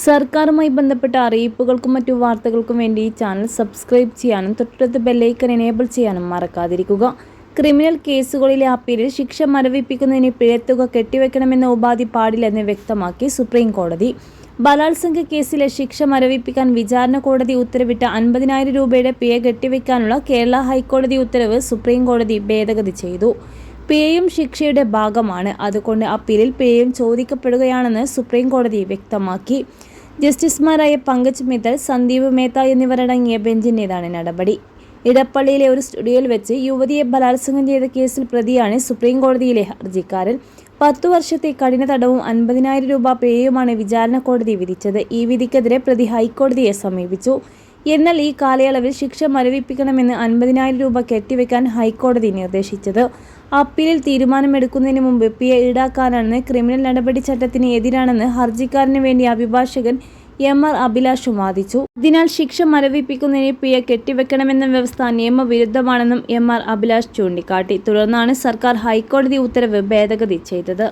സർക്കാരുമായി ബന്ധപ്പെട്ട അറിയിപ്പുകൾക്കും മറ്റു വാർത്തകൾക്കും വേണ്ടി ഈ ചാനൽ സബ്സ്ക്രൈബ് ചെയ്യാനും തൊട്ടടുത്ത് ബെല്ലൈക്കൺ എനേബിൾ ചെയ്യാനും മറക്കാതിരിക്കുക. ക്രിമിനൽ കേസുകളിലെ അപ്പീലിൽ ശിക്ഷ മരവിപ്പിക്കുന്നതിന് പിഴത്തുക കെട്ടിവെക്കണമെന്ന ഉപാധി പാടില്ലെന്ന് വ്യക്തമാക്കി സുപ്രീം കോടതി. ബലാത്സംഗ കേസിലെ ശിക്ഷ മരവിപ്പിക്കാൻ വിചാരണ കോടതി ഉത്തരവിട്ട 50,000 രൂപയുടെ പിഴ കെട്ടിവെക്കാനുള്ള കേരള ഹൈക്കോടതി ഉത്തരവ് സുപ്രീം കോടതി ഭേദഗതി ചെയ്തു. പിഴയും ശിക്ഷയുടെ ഭാഗമാണ്, അതുകൊണ്ട് അപ്പീലിൽ പിഴയും ചോദിക്കപ്പെടുകയാണെന്ന് സുപ്രീം കോടതി വ്യക്തമാക്കി. ജസ്റ്റിസുമാരായ പങ്കജ് മിത്തൽ, സന്ദീപ് മേത്ത എന്നിവരടങ്ങിയ ബെഞ്ചിൻ്റേതാണ് നടപടി. ഇടപ്പള്ളിയിലെ ഒരു സ്റ്റുഡിയോയിൽ വെച്ച് യുവതിയെ ബലാത്സംഗം ചെയ്ത കേസിൽ പ്രതിയാണ് സുപ്രീം കോടതിയിലെ ഹർജിക്കാരൻ. 10 വർഷത്തെ കഠിന തടവും 50,000 രൂപ പിഴയുമാണ് വിചാരണ കോടതി വിധിച്ചത്. ഈ വിധിക്കെതിരെ പ്രതി ഹൈക്കോടതിയെ സമീപിച്ചു. എന്നാൽ ഈ കാലയളവിൽ ശിക്ഷ മരവിപ്പിക്കണമെന്ന് 50,000 രൂപ കെട്ടിവെക്കാൻ ഹൈക്കോടതി നിർദ്ദേശിച്ചത് അപ്പീലിൽ തീരുമാനമെടുക്കുന്നതിന് മുമ്പ് പിഴ ഈടാക്കാനാണെന്ന് ക്രിമിനൽ നടപടിച്ചട്ടത്തിന് എതിരാണെന്ന് ഹർജിക്കാരന് വേണ്ടി അഭിഭാഷകൻ എം.ആർ. അഭിലാഷും വാദിച്ചു. അതിനാൽ ശിക്ഷ മരവിപ്പിക്കുന്നതിന് പിഴ കെട്ടിവെക്കണമെന്ന വ്യവസ്ഥ നിയമവിരുദ്ധമാണെന്നും എം.ആർ. അഭിലാഷ് ചൂണ്ടിക്കാട്ടി. തുടർന്നാണ് സർക്കാർ ഹൈക്കോടതി ഉത്തരവ് ഭേദഗതി ചെയ്തത്.